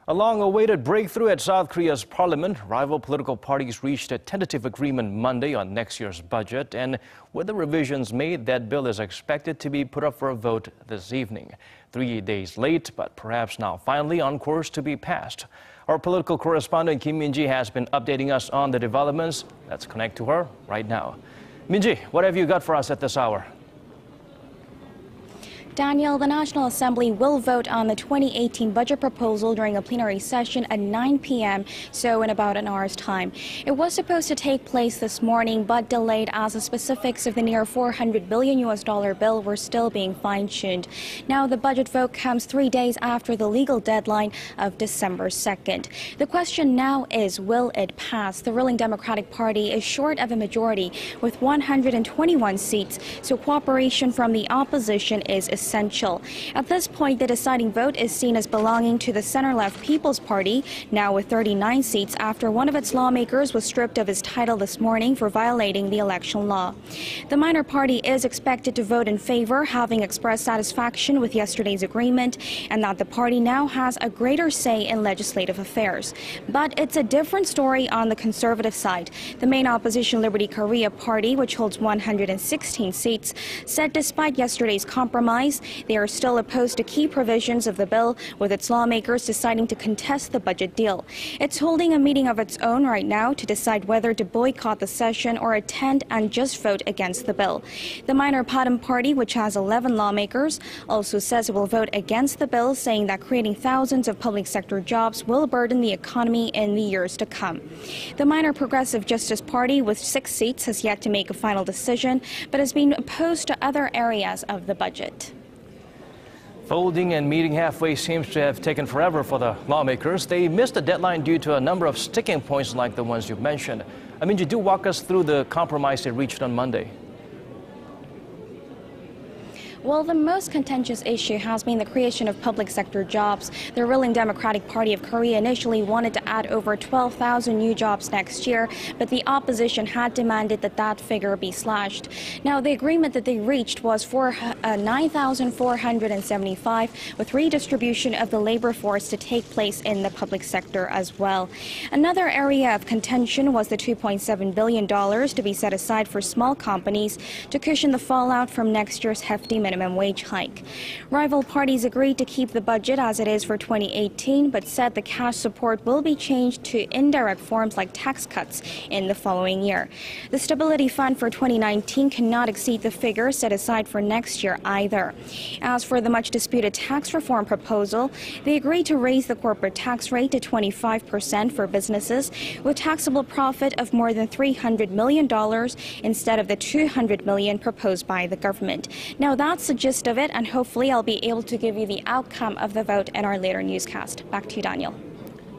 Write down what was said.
A long-awaited breakthrough at South Korea's parliament. Rival political parties reached a tentative agreement Monday on next year's budget, and with the revisions made, that bill is expected to be put up for a vote this evening. 3 days late, but perhaps now finally on course to be passed. Our political correspondent Kim Min-ji has been updating us on the developments. Let's connect to her right now. Min-ji, what have you got for us at this hour? Daniel, the National Assembly will vote on the 2018 budget proposal during a plenary session at 9 p.m., so in about an hour's time. It was supposed to take place this morning, but delayed as the specifics of the near $400 billion bill were still being fine-tuned. Now, the budget vote comes 3 days after the legal deadline of December 2nd. The question now is, will it pass? The ruling Democratic Party is short of a majority with 121 seats, so cooperation from the opposition is essential. At this point, the deciding vote is seen as belonging to the center-left People's Party, now with 39 seats after one of its lawmakers was stripped of his title this morning for violating the election law. The minor party is expected to vote in favor, having expressed satisfaction with yesterday's agreement and that the party now has a greater say in legislative affairs. But it's a different story on the conservative side. The main opposition Liberty Korea Party, which holds 116 seats, said despite yesterday's compromise, they are still opposed to key provisions of the bill, with its lawmakers deciding to contest the budget deal. It's holding a meeting of its own right now to decide whether to boycott the session or attend and just vote against the bill. The minor Padam Party, which has 11 lawmakers, also says it will vote against the bill, saying that creating thousands of public sector jobs will burden the economy in the years to come. The minor Progressive Justice Party, with 6 seats, has yet to make a final decision, but has been opposed to other areas of the budget. Folding and meeting halfway seems to have taken forever for the lawmakers. They missed the deadline due to a number of sticking points like the ones you've mentioned. I mean, you do walk us through the compromise they reached on Monday. Well, the most contentious issue has been the creation of public sector jobs. The ruling Democratic Party of Korea initially wanted to add over 12,000 new jobs next year, but the opposition had demanded that that figure be slashed. Now, the agreement that they reached was for 9,475, with redistribution of the labor force to take place in the public sector as well. Another area of contention was the $2.7 billion to be set aside for small companies to cushion the fallout from next year's hefty minimum wage hike. Rival parties agreed to keep the budget as it is for 2018, but said the cash support will be changed to indirect forms like tax cuts in the following year. The Stability Fund for 2019 cannot exceed the figure set aside for next year either. As for the much disputed tax reform proposal, they agreed to raise the corporate tax rate to 25% for businesses with taxable profit of more than $300 million instead of the $200 million proposed by the government. Now, that's the gist of it, and hopefully I'll be able to give you the outcome of the vote in our later newscast. Back to you, Daniel.